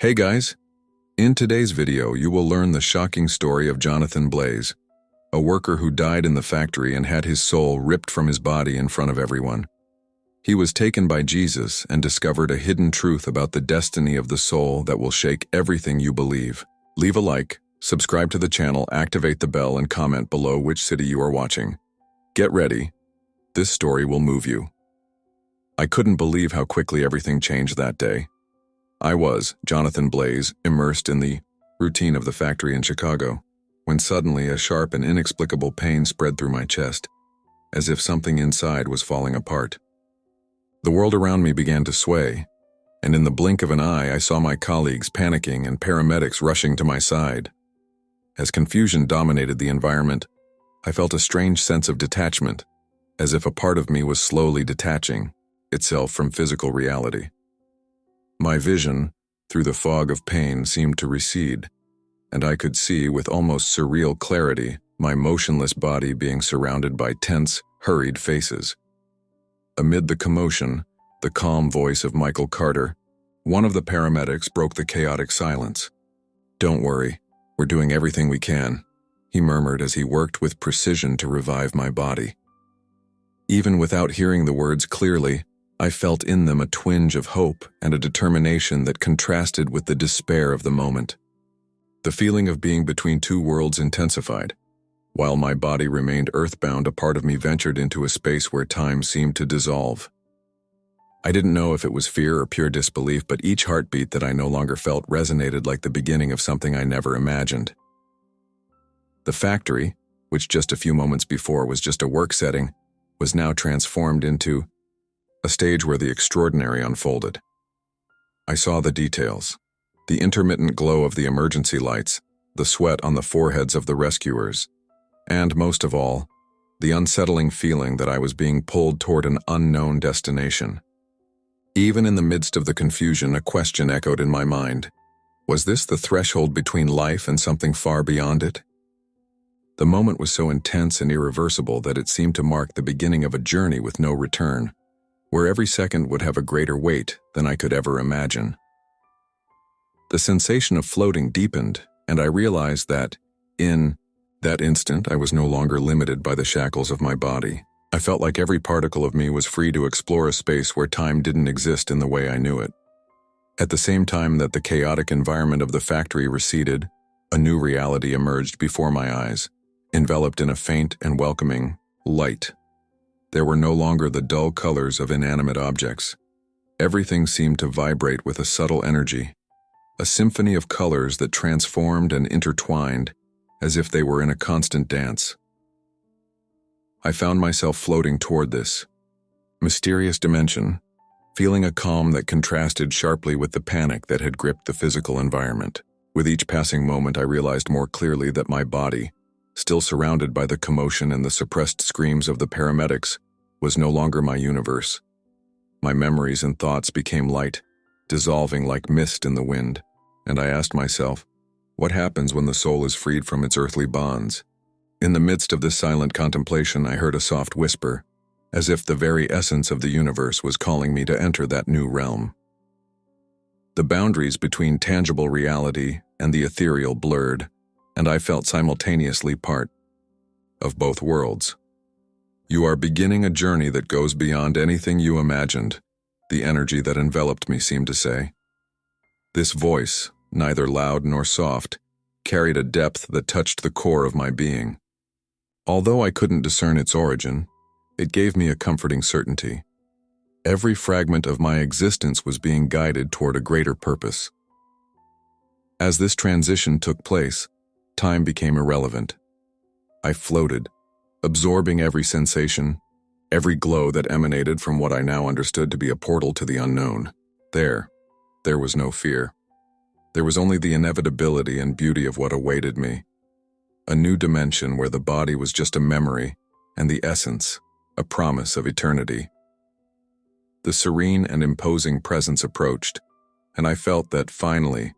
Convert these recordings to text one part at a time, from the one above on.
Hey guys, in today's video you will learn the shocking story of Jonathan Blaze, a worker who died in the factory and had his soul ripped from his body in front of everyone. He was taken by Jesus and discovered a hidden truth about the destiny of the soul that will shake everything you believe. Leave a like, subscribe to the channel, activate the bell, and comment below which city you are watching. Get ready. This story will move you. I couldn't believe how quickly everything changed that day. I was, Jonathan Blaze, immersed in the routine of the factory in Chicago, when suddenly a sharp and inexplicable pain spread through my chest, as if something inside was falling apart. The world around me began to sway, and in the blink of an eye I saw my colleagues panicking and paramedics rushing to my side. As confusion dominated the environment, I felt a strange sense of detachment, as if a part of me was slowly detaching itself from physical reality. My vision, through the fog of pain, seemed to recede, and I could see with almost surreal clarity my motionless body being surrounded by tense, hurried faces. Amid the commotion, the calm voice of Michael Carter, one of the paramedics, broke the chaotic silence. "Don't worry, we're doing everything we can," he murmured as he worked with precision to revive my body. Even without hearing the words clearly, I felt in them a twinge of hope and a determination that contrasted with the despair of the moment. The feeling of being between two worlds intensified. While my body remained earthbound, a part of me ventured into a space where time seemed to dissolve. I didn't know if it was fear or pure disbelief, but each heartbeat that I no longer felt resonated like the beginning of something I never imagined. The factory, which just a few moments before was just a work setting, was now transformed into a stage where the extraordinary unfolded. I saw the details, the intermittent glow of the emergency lights, the sweat on the foreheads of the rescuers, and most of all, the unsettling feeling that I was being pulled toward an unknown destination. Even in the midst of the confusion, a question echoed in my mind. Was this the threshold between life and something far beyond it? The moment was so intense and irreversible that it seemed to mark the beginning of a journey with no return, where every second would have a greater weight than I could ever imagine. The sensation of floating deepened, and I realized that, in that instant, I was no longer limited by the shackles of my body. I felt like every particle of me was free to explore a space where time didn't exist in the way I knew it. At the same time that the chaotic environment of the factory receded, a new reality emerged before my eyes, enveloped in a faint and welcoming light. There were no longer the dull colors of inanimate objects. Everything seemed to vibrate with a subtle energy, a symphony of colors that transformed and intertwined as if they were in a constant dance. I found myself floating toward this mysterious dimension, feeling a calm that contrasted sharply with the panic that had gripped the physical environment. With each passing moment, I realized more clearly that my body, still surrounded by the commotion and the suppressed screams of the paramedics, was no longer my universe. My memories and thoughts became light, dissolving like mist in the wind, and I asked myself, what happens when the soul is freed from its earthly bonds? In the midst of this silent contemplation, I heard a soft whisper, as if the very essence of the universe was calling me to enter that new realm. The boundaries between tangible reality and the ethereal blurred, and I felt simultaneously part of both worlds. "You are beginning a journey that goes beyond anything you imagined," the energy that enveloped me seemed to say. This voice, neither loud nor soft, carried a depth that touched the core of my being. Although I couldn't discern its origin, it gave me a comforting certainty. Every fragment of my existence was being guided toward a greater purpose. As this transition took place, time became irrelevant. I floated, absorbing every sensation, every glow that emanated from what I now understood to be a portal to the unknown. There was no fear. There was only the inevitability and beauty of what awaited me. A new dimension where the body was just a memory, and the essence, a promise of eternity. The serene and imposing presence approached, and I felt that, finally,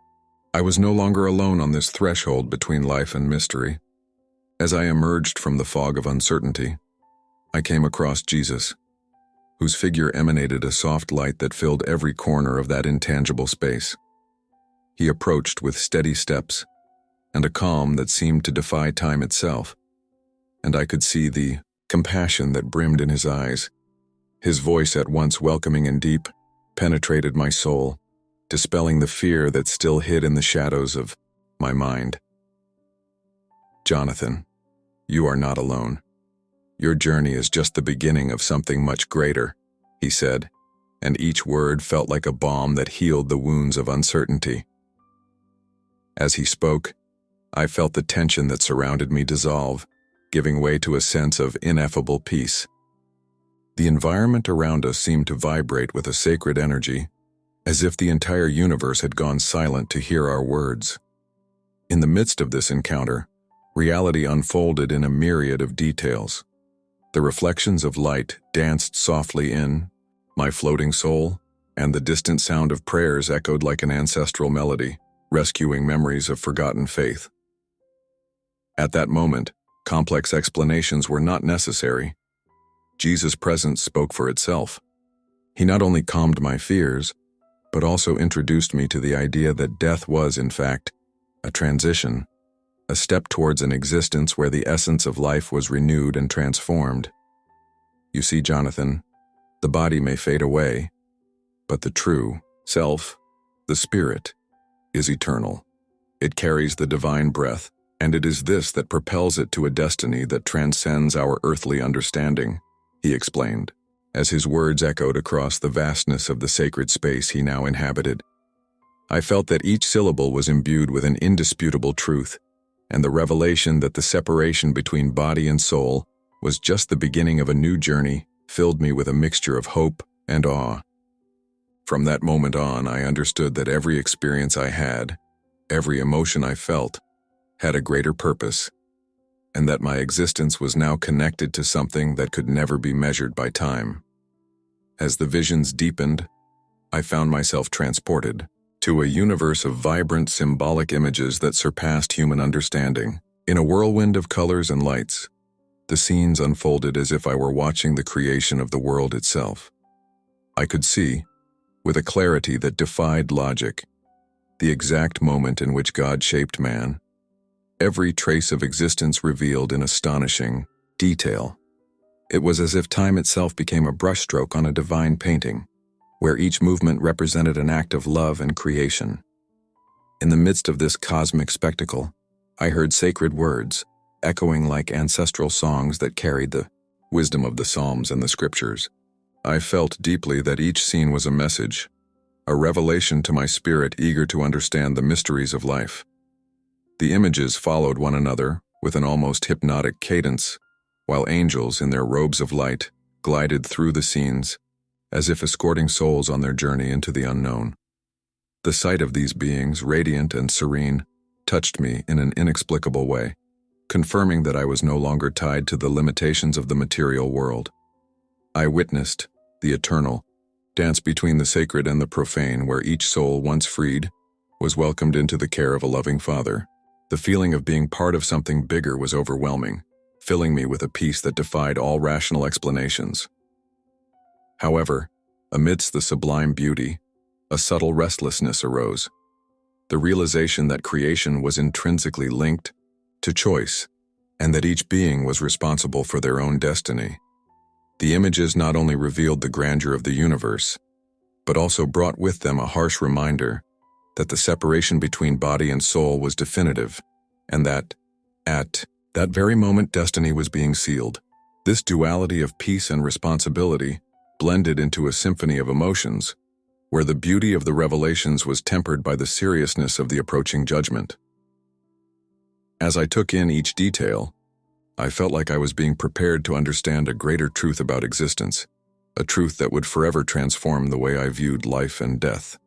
I was no longer alone on this threshold between life and mystery. As I emerged from the fog of uncertainty, I came across Jesus, whose figure emanated a soft light that filled every corner of that intangible space. He approached with steady steps and a calm that seemed to defy time itself, and I could see the compassion that brimmed in his eyes. His voice, at once welcoming and deep, penetrated my soul, dispelling the fear that still hid in the shadows of my mind. "Jonathan, you are not alone. Your journey is just the beginning of something much greater," he said, and each word felt like a balm that healed the wounds of uncertainty. As he spoke, I felt the tension that surrounded me dissolve, giving way to a sense of ineffable peace. The environment around us seemed to vibrate with a sacred energy, as if the entire universe had gone silent to hear our words. In the midst of this encounter, reality unfolded in a myriad of details. The reflections of light danced softly in my floating soul, and the distant sound of prayers echoed like an ancestral melody, rescuing memories of forgotten faith. At that moment, complex explanations were not necessary. Jesus' presence spoke for itself. He not only calmed my fears, but also introduced me to the idea that death was, in fact, a transition, a step towards an existence where the essence of life was renewed and transformed. "You see, Jonathan, the body may fade away, but the true self, the spirit, is eternal. It carries the divine breath, and it is this that propels it to a destiny that transcends our earthly understanding," he explained, as his words echoed across the vastness of the sacred space he now inhabited. I felt that each syllable was imbued with an indisputable truth, and the revelation that the separation between body and soul was just the beginning of a new journey filled me with a mixture of hope and awe. From that moment on, I understood that every experience I had, every emotion I felt, had a greater purpose, and that my existence was now connected to something that could never be measured by time. As the visions deepened, I found myself transported to a universe of vibrant symbolic images that surpassed human understanding. In a whirlwind of colors and lights, the scenes unfolded as if I were watching the creation of the world itself. I could see, with a clarity that defied logic, the exact moment in which God shaped man, every trace of existence revealed in astonishing detail. It was as if time itself became a brushstroke on a divine painting, where each movement represented an act of love and creation. In the midst of this cosmic spectacle, I heard sacred words, echoing like ancestral songs that carried the wisdom of the Psalms and the Scriptures. I felt deeply that each scene was a message, a revelation to my spirit eager to understand the mysteries of life. The images followed one another with an almost hypnotic cadence, while angels in their robes of light glided through the scenes, as if escorting souls on their journey into the unknown. The sight of these beings, radiant and serene, touched me in an inexplicable way, confirming that I was no longer tied to the limitations of the material world. I witnessed the eternal dance between the sacred and the profane, where each soul, once freed, was welcomed into the care of a loving Father. The feeling of being part of something bigger was overwhelming, filling me with a peace that defied all rational explanations. However, amidst the sublime beauty, a subtle restlessness arose, the realization that creation was intrinsically linked to choice, and that each being was responsible for their own destiny. The images not only revealed the grandeur of the universe, but also brought with them a harsh reminder that the separation between body and soul was definitive, and that, at that very moment, destiny was being sealed. This duality of peace and responsibility blended into a symphony of emotions, where the beauty of the revelations was tempered by the seriousness of the approaching judgment. As I took in each detail, I felt like I was being prepared to understand a greater truth about existence, a truth that would forever transform the way I viewed life and death.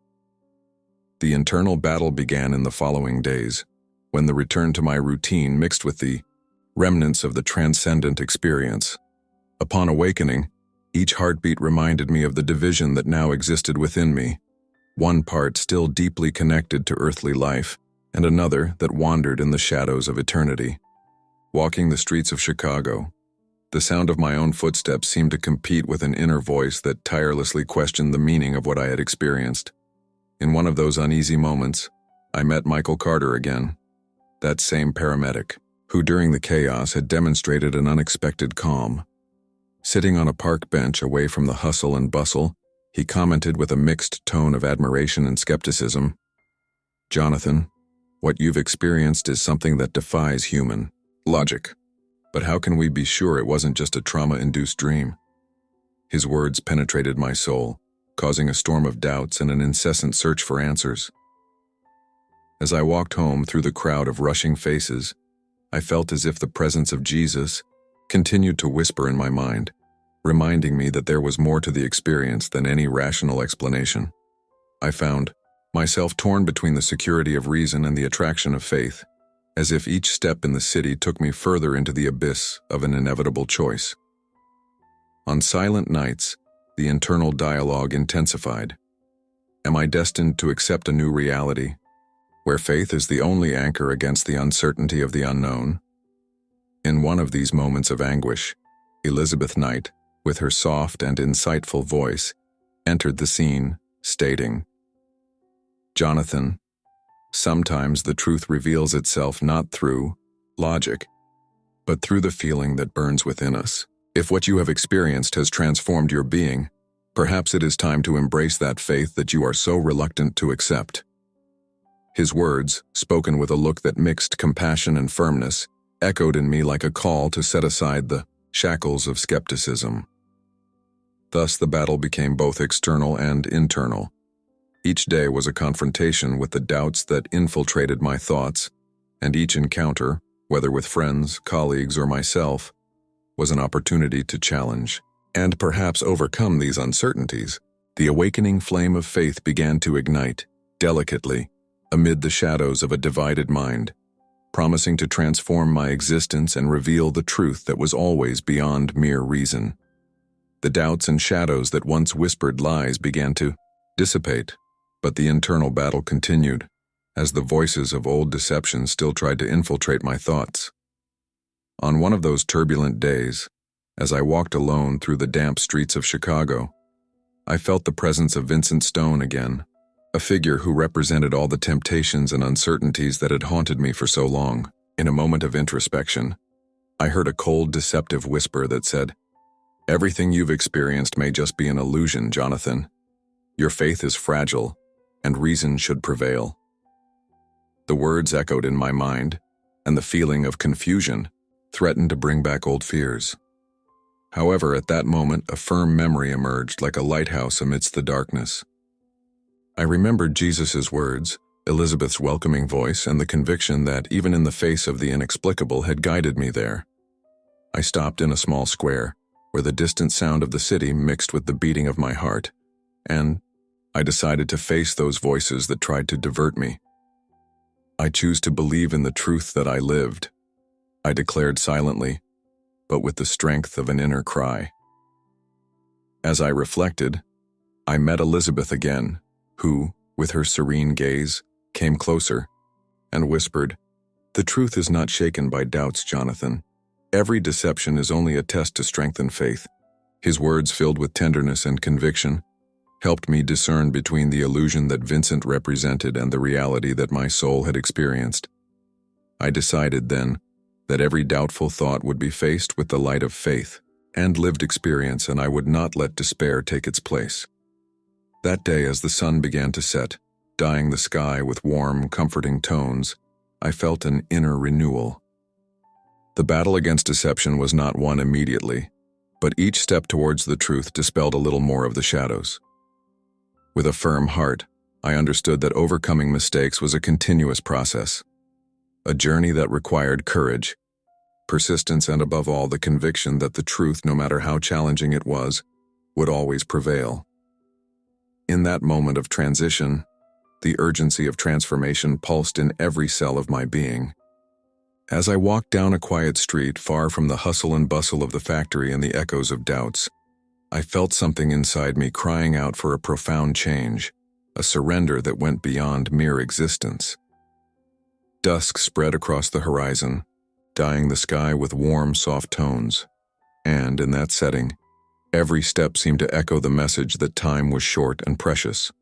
The internal battle began in the following days, when the return to my routine mixed with the remnants of the transcendent experience. Upon awakening, each heartbeat reminded me of the division that now existed within me, one part still deeply connected to earthly life, and another that wandered in the shadows of eternity. Walking the streets of Chicago, the sound of my own footsteps seemed to compete with an inner voice that tirelessly questioned the meaning of what I had experienced. In one of those uneasy moments, I met Michael Carter again, that same paramedic, who during the chaos had demonstrated an unexpected calm. Sitting on a park bench away from the hustle and bustle, he commented with a mixed tone of admiration and skepticism, "Jonathan, what you've experienced is something that defies human logic. But how can we be sure it wasn't just a trauma-induced dream?" His words penetrated my soul, causing a storm of doubts and an incessant search for answers. As I walked home through the crowd of rushing faces, I felt as if the presence of Jesus continued to whisper in my mind, reminding me that there was more to the experience than any rational explanation. I found myself torn between the security of reason and the attraction of faith, as if each step in the city took me further into the abyss of an inevitable choice. On silent nights, the internal dialogue intensified. Am I destined to accept a new reality, where faith is the only anchor against the uncertainty of the unknown? In one of these moments of anguish, Elizabeth Knight, with her soft and insightful voice, entered the scene, stating, "Jonathan, sometimes the truth reveals itself not through logic, but through the feeling that burns within us. If what you have experienced has transformed your being, perhaps it is time to embrace that faith that you are so reluctant to accept." His words, spoken with a look that mixed compassion and firmness, echoed in me like a call to set aside the shackles of skepticism. Thus the battle became both external and internal. Each day was a confrontation with the doubts that infiltrated my thoughts, and each encounter, whether with friends, colleagues, or myself, was an opportunity to challenge and perhaps overcome these uncertainties. The awakening flame of faith began to ignite, delicately, amid the shadows of a divided mind, promising to transform my existence and reveal the truth that was always beyond mere reason. The doubts and shadows that once whispered lies began to dissipate, but the internal battle continued, as the voices of old deception still tried to infiltrate my thoughts. On one of those turbulent days, as I walked alone through the damp streets of Chicago, I felt the presence of Vincent Stone again, a figure who represented all the temptations and uncertainties that had haunted me for so long. In a moment of introspection, I heard a cold, deceptive whisper that said, "Everything you've experienced may just be an illusion, Jonathan. Your faith is fragile, and reason should prevail." The words echoed in my mind, and the feeling of confusion threatened to bring back old fears. However, at that moment, a firm memory emerged like a lighthouse amidst the darkness. I remembered Jesus' words, Elizabeth's welcoming voice, and the conviction that, even in the face of the inexplicable, had guided me there. I stopped in a small square, where the distant sound of the city mixed with the beating of my heart, and I decided to face those voices that tried to divert me. "I choose to believe in the truth that I lived," I declared silently, but with the strength of an inner cry. As I reflected, I met Elizabeth again, who, with her serene gaze, came closer and whispered, "The truth is not shaken by doubts, Jonathan. Every deception is only a test to strengthen faith." His words, filled with tenderness and conviction, helped me discern between the illusion that Vincent represented and the reality that my soul had experienced. I decided then that every doubtful thought would be faced with the light of faith and lived experience, and I would not let despair take its place. That day, as the sun began to set, dyeing the sky with warm, comforting tones, I felt an inner renewal. The battle against deception was not won immediately, but each step towards the truth dispelled a little more of the shadows. With a firm heart, I understood that overcoming mistakes was a continuous process, a journey that required courage, persistence, and above all, the conviction that the truth, no matter how challenging it was, would always prevail. In that moment of transition, the urgency of transformation pulsed in every cell of my being. As I walked down a quiet street far from the hustle and bustle of the factory and the echoes of doubts, I felt something inside me crying out for a profound change, a surrender that went beyond mere existence. Dusk spread across the horizon, dyeing the sky with warm, soft tones, and in that setting, every step seemed to echo the message that time was short and precious.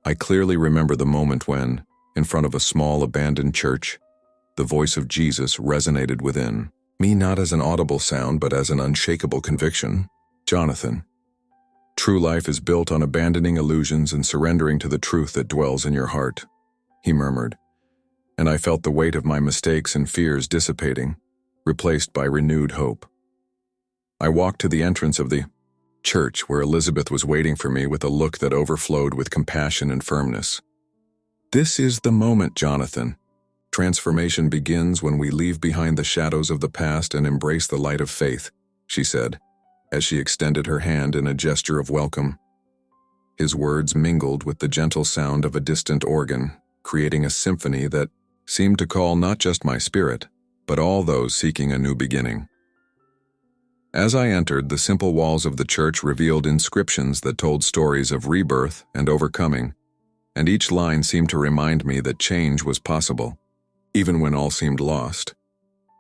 I clearly remember the moment when, in front of a small abandoned church, the voice of Jesus resonated within me, not as an audible sound but as an unshakable conviction. Jonathan, true life is built on abandoning illusions and surrendering to the truth that dwells in your heart, he murmured, and I felt the weight of my mistakes and fears dissipating, replaced by renewed hope. I walked to the entrance of the church where Elizabeth was waiting for me with a look that overflowed with compassion and firmness. This is the moment, Jonathan. Transformation begins when we leave behind the shadows of the past and embrace the light of faith, she said, as she extended her hand in a gesture of welcome. His words mingled with the gentle sound of a distant organ, creating a symphony that seemed to call not just my spirit, but all those seeking a new beginning. As I entered, the simple walls of the church revealed inscriptions that told stories of rebirth and overcoming, and each line seemed to remind me that change was possible, even when all seemed lost.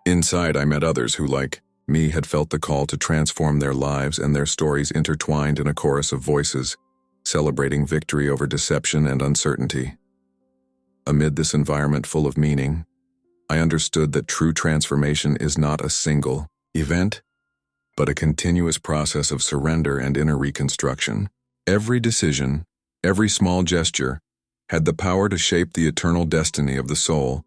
Inside, I met others who, like me, had felt the call to transform their lives, and their stories intertwined in a chorus of voices, celebrating victory over deception and uncertainty. Amid this environment full of meaning, I understood that true transformation is not a single event, but a continuous process of surrender and inner reconstruction. Every decision, every small gesture, had the power to shape the eternal destiny of the soul,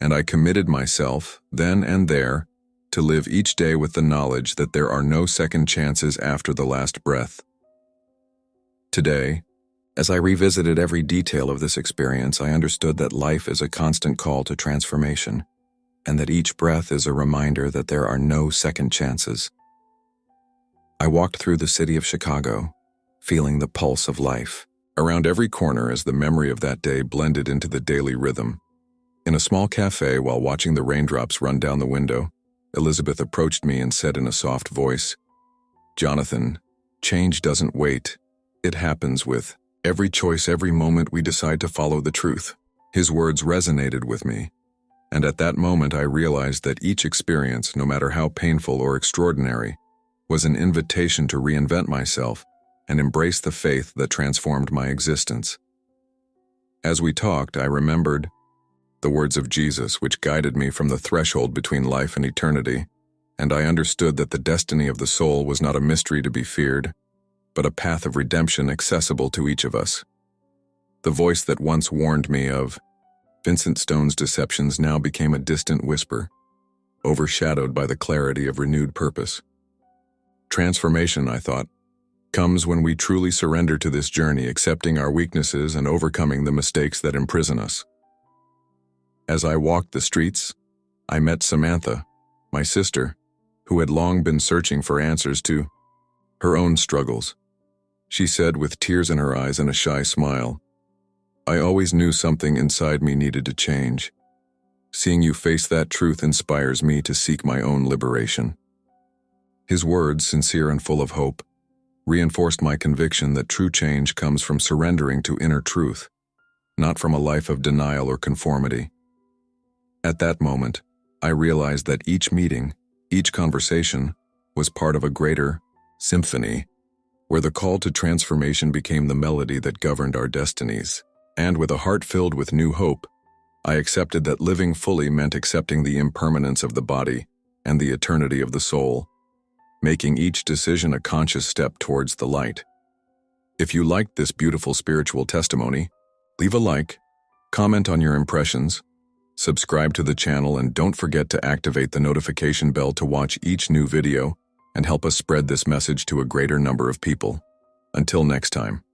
and I committed myself, then and there, to live each day with the knowledge that there are no second chances after the last breath. Today, as I revisited every detail of this experience, I understood that life is a constant call to transformation, and that each breath is a reminder that there are no second chances. I walked through the city of Chicago, feeling the pulse of life around every corner as the memory of that day blended into the daily rhythm. In a small cafe, while watching the raindrops run down the window, Elizabeth approached me and said in a soft voice, "Jonathan, change doesn't wait. It happens with every choice, every moment we decide to follow the truth." His words resonated with me, and at that moment I realized that each experience, no matter how painful or extraordinary, was an invitation to reinvent myself and embrace the faith that transformed my existence. As we talked, I remembered the words of Jesus, which guided me from the threshold between life and eternity, and I understood that the destiny of the soul was not a mystery to be feared, but a path of redemption accessible to each of us. The voice that once warned me of Vincent Stone's deceptions now became a distant whisper, overshadowed by the clarity of renewed purpose. Transformation, I thought, comes when we truly surrender to this journey, accepting our weaknesses and overcoming the mistakes that imprison us. As I walked the streets, I met Samantha, my sister, who had long been searching for answers to her own struggles. She said with tears in her eyes and a shy smile, "I always knew something inside me needed to change. Seeing you face that truth inspires me to seek my own liberation." His words, sincere and full of hope, reinforced my conviction that true change comes from surrendering to inner truth, not from a life of denial or conformity. At that moment, I realized that each meeting, each conversation, was part of a greater symphony, where the call to transformation became the melody that governed our destinies. And with a heart filled with new hope, I accepted that living fully meant accepting the impermanence of the body and the eternity of the soul, making each decision a conscious step towards the light. If you liked this beautiful spiritual testimony, leave a like, comment on your impressions, subscribe to the channel, and don't forget to activate the notification bell to watch each new video and help us spread this message to a greater number of people. Until next time.